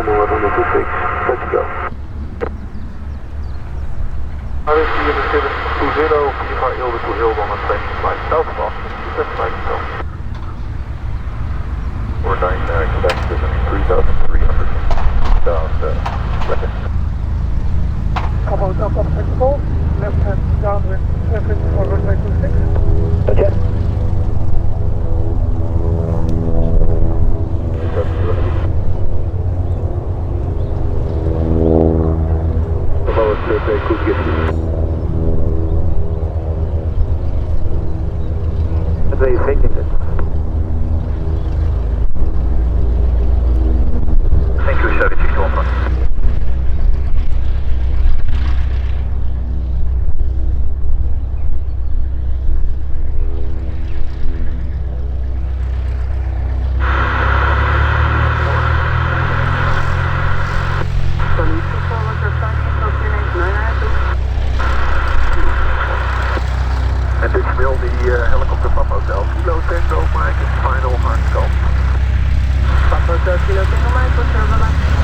landing 126, set to go. RSC in the 720, Kilifa Hilde to Hilde on a training flight southbound, set flight go. 49, expect is 3,300 seconds. About up of control, left hand downwind, traffic for runway 26. Okay. The lowest they could get you. They taking it. Thank you, 76 London. Additional the helicopter Papa Hotel Kilo Tango Mike is final hard stop. Papa Hotel Kilo Tango Mike, what's your